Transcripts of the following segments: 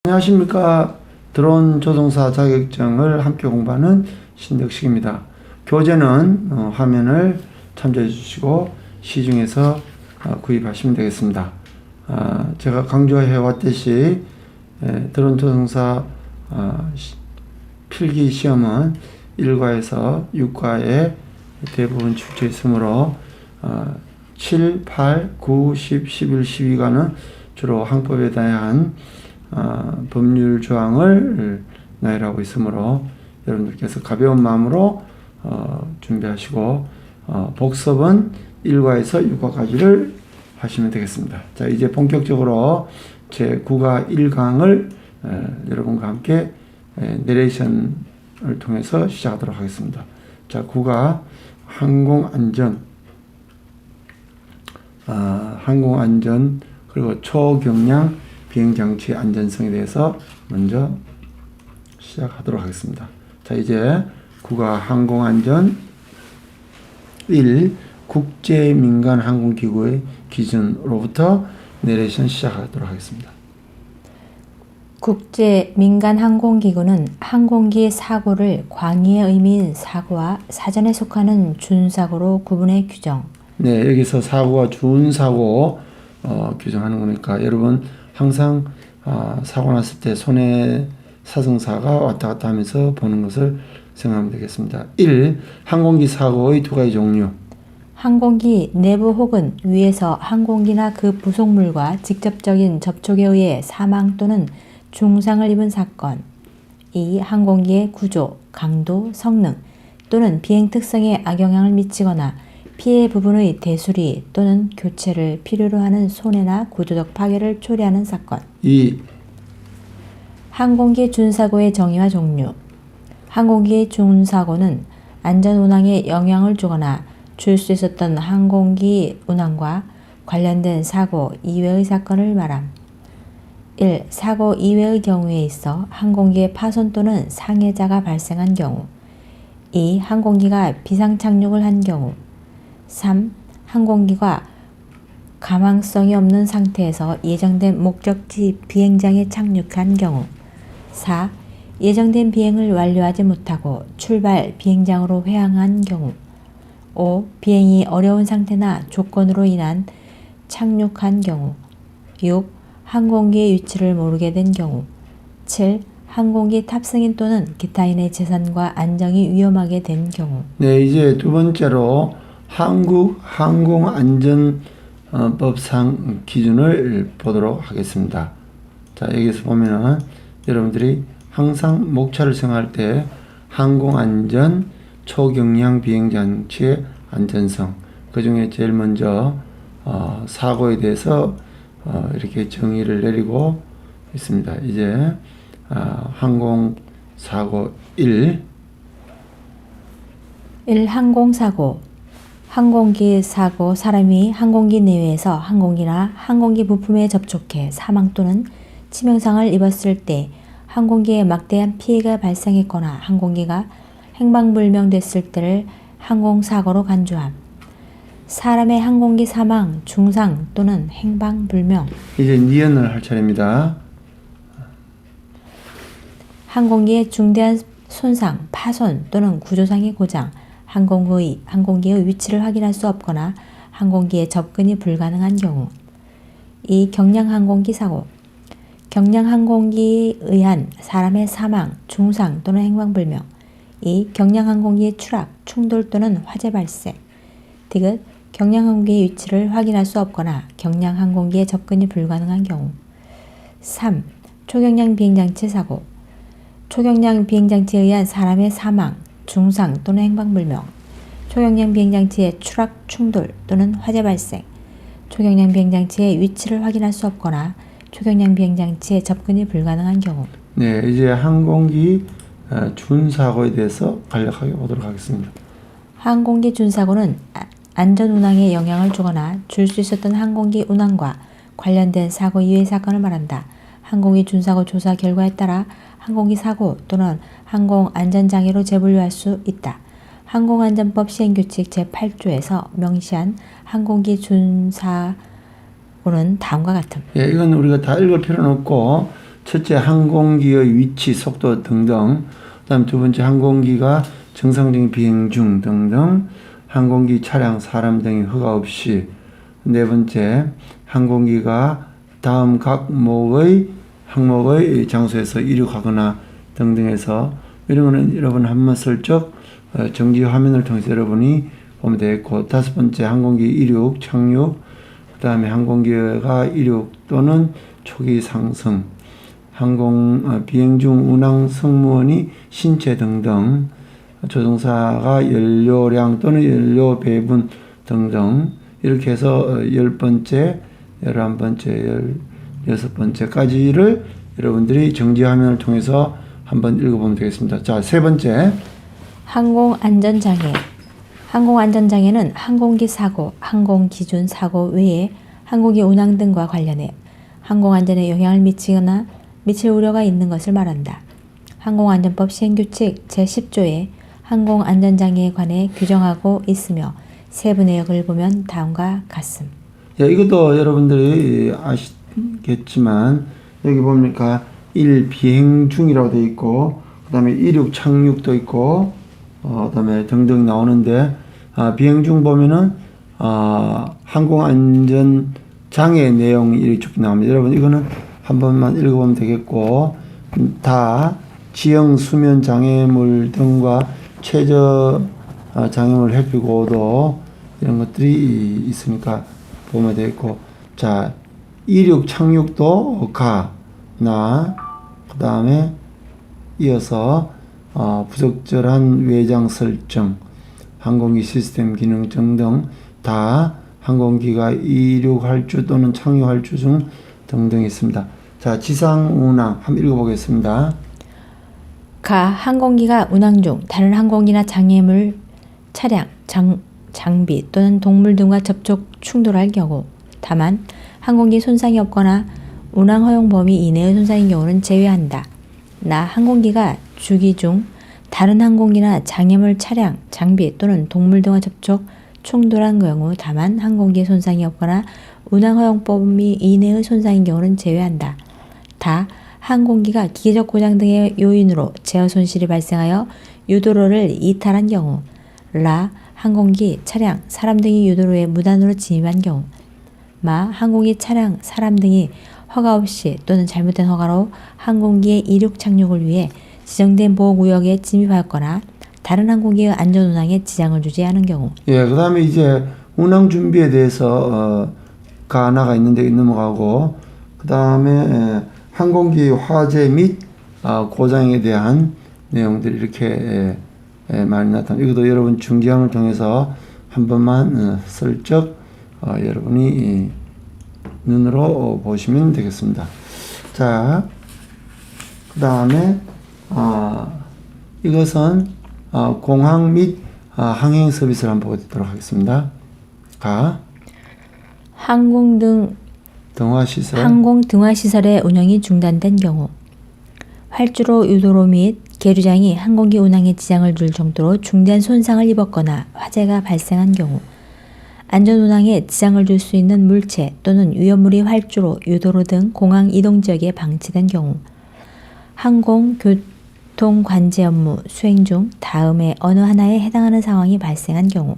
안녕하십니까. 드론 조종사 자격증을 함께 공부하는 신덕식입니다. 교재는 화면을 참조해 주시고 시중에서 구입하시면 되겠습니다. 제가 강조해 왔듯이 드론 조종사 필기 시험은 1과에서 6과에 대부분 출제 있으므로 7, 8, 9, 10, 11, 12과는 주로 항법에 대한 법률 조항을 나열하고 있으므로 여러분들께서 가벼운 마음으로 준비하시고 복습은 1과에서 6과까지를 하시면 되겠습니다. 자, 이제 본격적으로 제 9과 1강을 여러분과 함께 내레이션을 통해서 시작하도록 하겠습니다. 자, 9가 항공안전 그리고 초경량 비행장치 안전성에 대해서 먼저 시작하도록 하겠습니다. 자, 이제 국가 항공안전 1. 국제민간항공기구의 기준으로부터 내레이션 시작하도록 하겠습니다. 국제민간항공기구는 항공기 사고를 광의의 의미인 사고와 사전에 속하는 준사고로 구분해 규정. 네, 여기서 사고와 준사고 규정하는 거니까 여러분 항상 사고 났을 때 손해사승사가 왔다 갔다 하면서 보는 것을 생각하면 되겠습니다. 1. 항공기 사고의 두 가지 종류. 항공기 내부 혹은 위에서 항공기나 그 부속물과 직접적인 접촉에 의해 사망 또는 중상을 입은 사건. 2. 항공기의 구조, 강도, 성능 또는 비행 특성에 악영향을 미치거나 피해 부분의 대수리 또는 교체를 필요로 하는 손해나 구조적 파괴를 초래하는 사건. 2. 항공기 준사고의 정의와 종류. 항공기 준사고는 안전 운항에 영향을 주거나 줄 수 있었던 항공기 운항과 관련된 사고 이외의 사건을 말함. 1. 사고 이외의 경우에 있어 항공기의 파손 또는 상해자가 발생한 경우. 2. 항공기가 비상착륙을 한 경우. 3. 항공기가 가망성이 없는 상태에서 예정된 목적지 비행장에 착륙한 경우. 4. 예정된 비행을 완료하지 못하고 출발 비행장으로 회항한 경우. 5. 비행이 어려운 상태나 조건으로 인한 착륙한 경우. 6. 항공기의 위치를 모르게 된 경우. 7. 항공기 탑승인 또는 기타인의 재산과 안정이 위험하게 된 경우. 네, 이제 두 번째로 한국 항공안전법상 기준을 보도록 하겠습니다. 자, 여기서 보면은 여러분들이 항상 목차를 생각할 때 항공안전 초경량 비행장치의 안전성, 그 중에 제일 먼저 사고에 대해서 이렇게 정의를 내리고 있습니다. 이제 항공사고 1. 항공사고. 항공기 사고. 사람이 항공기 내외에서 항공기나 항공기 부품에 접촉해 사망 또는 치명상을 입었을 때 항공기에 막대한 피해가 발생했거나 항공기가 행방불명됐을 때를 항공사고로 간주함. 사람의 항공기 사망, 중상 또는 행방불명. 이제 니은을 할 차례입니다. 항공기의 중대한 손상, 파손 또는 구조상의 고장, 항공기의 위치를 확인할 수 없거나 항공기에 접근이 불가능한 경우. 2. 경량항공기 사고. 경량항공기에 의한 사람의 사망, 중상 또는 행방불명. 2. 경량항공기의 추락, 충돌 또는 화재 발생. 디귿. 경량항공기의 위치를 확인할 수 없거나 경량항공기에 접근이 불가능한 경우. 3. 초경량 비행장치 사고. 초경량 비행장치에 의한 사람의 사망, 중상 또는 행방불명. 초경량 비행장치의 추락, 충돌 또는 화재 발생. 초경량 비행장치의 위치를 확인할 수 없거나 초경량 비행장치에 접근이 불가능한 경우. 네, 이제 항공기 준사고에 대해서 간략하게 보도록 하겠습니다. 항공기 준사고는 안전 운항에 영향을 주거나 줄 수 있었던 항공기 운항과 관련된 사고 이외의 사건을 말한다. 항공기 준사고 조사 결과에 따라 항공기 사고 또는 항공안전장애로 재분류할 수 있다. 항공안전법 시행규칙 제8조에서 명시한 항공기 준사고는 다음과 같음. 예, 이건 우리가 다 읽을 필요는 없고 첫째, 항공기의 위치, 속도 등등. 그다음 두 번째, 항공기가 정상적인 비행 중 등등. 항공기, 차량, 사람 등의 허가 없이. 네 번째, 항공기가 다음 각 항목의 장소에서 이륙하거나 등등해서 이런 거는 여러분 한번 슬쩍 정지 화면을 통해서 여러분이 보면 되겠고, 다섯 번째, 항공기 이륙, 착륙, 그 다음에 항공기가 이륙 또는 초기 상승, 비행 중 운항 승무원이 신체 등등, 조종사가 연료량 또는 연료 배분 등등, 이렇게 해서 10번째, 11번째, 16번째까지를 여러분들이 정지 화면을 통해서 한번 읽어보면 되겠습니다. 자, 세 번째. 항공안전장애. 항공안전장애는 항공기 사고, 항공기준 사고 외에 항공기 운항 등과 관련해 항공안전에 영향을 미치거나 미칠 우려가 있는 것을 말한다. 항공안전법 시행규칙 제10조에 항공안전장애에 관해 규정하고 있으며 세부 내역을 보면 다음과 같음. 이것도 여러분들이 아시겠지만 여기 보니까 1. 비행 중이라고 되어 있고, 그 다음에 이륙 착륙도 있고, 그 다음에 등등 나오는데, 비행 중 보면은 항공안전장애 내용이 이렇게 쭉 나옵니다. 여러분 이거는 한 번만 읽어보면 되겠고, 다 지형 수면 장애물 등과 최저 장애물 회피고도 이런 것들이 있으니까 보면 되겠고, 자, 이륙 착륙도 그 다음에 이어서 부적절한 외장 설정, 항공기 시스템 기능증 등 다 항공기가 이륙할 주 또는 착륙할 주 중 등등 있습니다. 자, 지상 운항 한번 읽어보겠습니다. 항공기가 운항 중 다른 항공기나 장애물, 차량, 장비 또는 동물 등과 접촉 충돌할 경우, 다만 항공기 손상이 없거나 운항 허용 범위 이내의 손상인 경우는 제외한다. 항공기가 주기 중 다른 항공기나 장애물, 차량, 장비 또는 동물 등과 접촉 충돌한 경우, 다만 항공기 손상이 없거나 운항 허용 범위 이내의 손상인 경우는 제외한다. 항공기가 기계적 고장 등의 요인으로 제어 손실이 발생하여 유도로를 이탈한 경우, 항공기, 차량, 사람 등이 유도로에 무단으로 진입한 경우, 항공기, 차량, 사람 등이 허가 없이 또는 잘못된 허가로 항공기의 이륙 착륙을 위해 지정된 보호구역에 진입하였거나 다른 항공기의 안전운항에 지장을 주지 않은 경우. 그 다음에 이제 운항 준비에 대해서 하나가 있는데 넘어가고, 그 다음에 항공기 화재 및 고장에 대한 내용들이 이렇게 많이 나타납니다. 이것도 여러분 중지함을 통해서 한 번만 슬쩍 여러분이 눈으로 보시면 되겠습니다. 자, 그 다음에 이것은 공항 및 항행 서비스를 한번 보도록 하겠습니다. 항공 등화 시설의 운영이 중단된 경우, 활주로, 유도로 및 계류장이 항공기 운항에 지장을 줄 정도로 중대한 손상을 입었거나 화재가 발생한 경우, 안전운항에 지장을 줄 수 있는 물체 또는 위험물이 활주로, 유도로 등 공항 이동지역에 방치된 경우, 항공교통 관제 업무 수행 중 다음에 어느 하나에 해당하는 상황이 발생한 경우,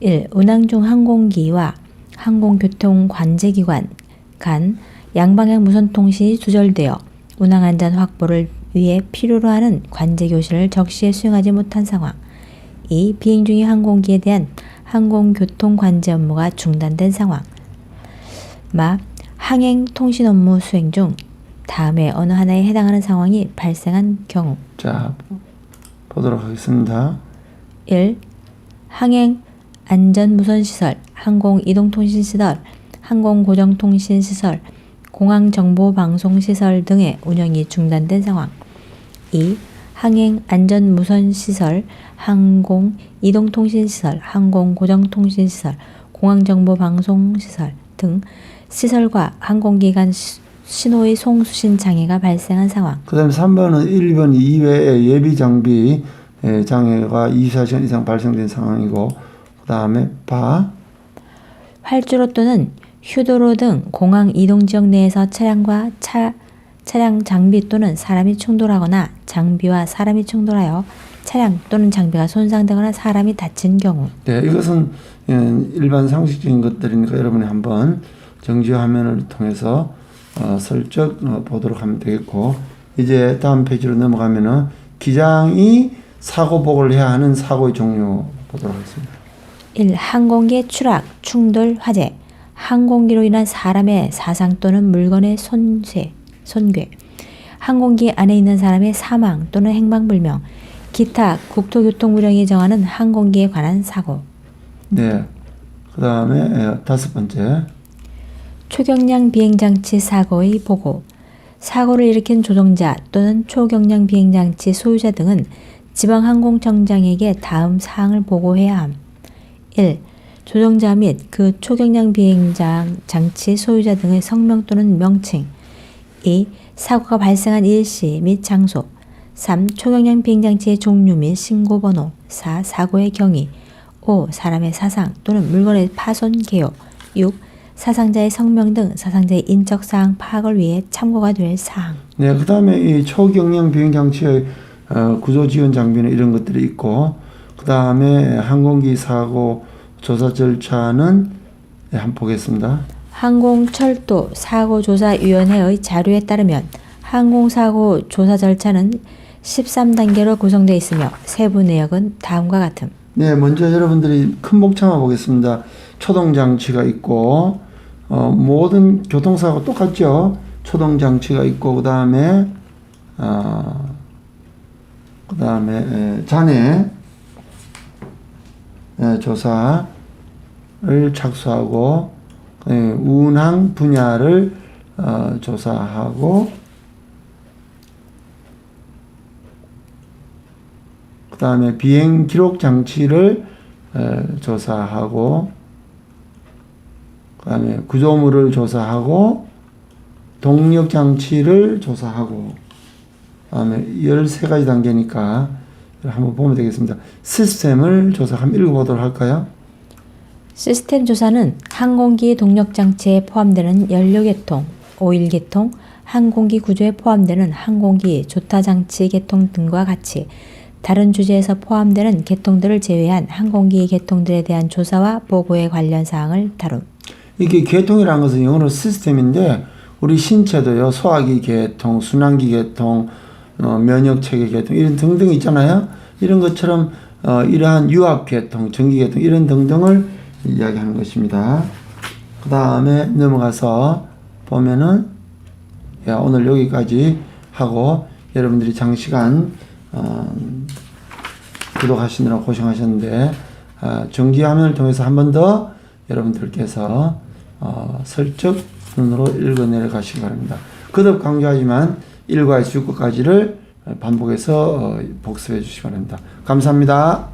1. 운항 중 항공기와 항공교통 관제기관 간 양방향 무선 통신이 두절되어 운항안전 확보를 위해 필요로 하는 관제교신을 적시에 수행하지 못한 상황. 2. 비행 중의 항공기에 대한 항공교통 관제 업무가 중단된 상황. 항행 통신 업무 수행 중 다음에 어느 하나에 해당하는 상황이 발생한 경우. 자, 보도록 하겠습니다. 1. 항행 안전 무선 시설, 항공 이동 통신 시설, 항공 고정 통신 시설, 공항 정보 방송 시설 등의 운영이 중단된 상황. 2. 항행 안전 무선 시설, 항공 이동 통신 시설, 항공 고정 통신 시설, 공항 정보 방송 시설 등 시설과 항공기 간 신호의 송수신 장애가 발생한 상황. 그 다음에 3번은 1번 이외의 예비 장비 장애가 24시간 이상 발생된 상황이고, 그 다음에 활주로 또는 휴도로 등 공항 이동 지역 내에서 차량과 차량 장비 또는 사람이 충돌하거나 장비와 사람이 충돌하여 차량 또는 장비가 손상되거나 사람이 다친 경우. 네, 이것은 일반 상식적인 것들이니까 여러분이 한번 정지 화면을 통해서 슬쩍 보도록 하면 되겠고, 이제 다음 페이지로 넘어가면은 기장이 사고 보고를 해야 하는 사고의 종류 보도록 하겠습니다. 1. 항공기의 추락, 충돌, 화재. 항공기로 인한 사람의 사상 또는 물건의 손괴. 항공기 안에 있는 사람의 사망 또는 행방불명. 기타 국토교통부령이 정하는 항공기에 관한 사고. 네, 그 다음에 5번째. 초경량 비행장치 사고의 보고. 사고를 일으킨 조종자 또는 초경량 비행장치 소유자 등은 지방항공청장에게 다음 사항을 보고해야 함. 1. 조종자 및 그 초경량 비행장치 소유자 등의 성명 또는 명칭. 2. 사고가 발생한 일시 및 장소. 3. 초경량 비행장치의 종류 및 신고번호. 4. 사고의 경위. 5. 사람의 사상 또는 물건의 파손 개요. 6. 사상자의 성명 등 사상자의 인적사항 파악을 위해 참고가 될 사항. 네, 그 다음에 이 초경량 비행장치의 구조지원 장비는 이런 것들이 있고, 그 다음에 항공기 사고 조사 절차는 한번 보겠습니다. 항공철도 사고조사위원회의 자료에 따르면 항공사고 조사 절차는 13단계로 구성되어 있으며 세부 내역은 다음과 같음. 네, 먼저 여러분들이 큰 목차만 보겠습니다. 초동장치가 있고, 모든 교통사고 똑같죠? 초동장치가 있고, 그 다음에 잔해 조사를 착수하고, 운항 분야를 조사하고, 그 다음에 비행 기록 장치를 조사하고, 그 다음에 구조물을 조사하고, 동력 장치를 조사하고, 그 다음에 13가지 단계니까 한번 보면 되겠습니다. 시스템을 조사 한번 읽어보도록 할까요? 시스템 조사는 항공기 동력 장치에 포함되는 연료 계통, 오일 계통, 항공기 구조에 포함되는 항공기 조타 장치 계통 등과 같이 다른 주제에서 포함되는 계통들을 제외한 항공기 계통들에 대한 조사와 보고에 관련 사항을 다룸. 이게 계통이라는 것은 영어로 시스템인데, 우리 신체도요, 소화기 계통, 순환기 계통, 면역체계 계통 이런 등등 있잖아요. 이런 것처럼 이러한 유압 계통, 전기 계통 이런 등등을 이야기하는 것입니다. 그 다음에 넘어가서 보면은 오늘 여기까지 하고, 여러분들이 장시간 구독하시느라 고생하셨는데, 정지 화면을 통해서 한 번 더 여러분들께서 슬쩍 눈으로 읽어내려 가시기 바랍니다. 거듭 강조하지만 1과에서 6과까지를 반복해서 복습해 주시기 바랍니다. 감사합니다.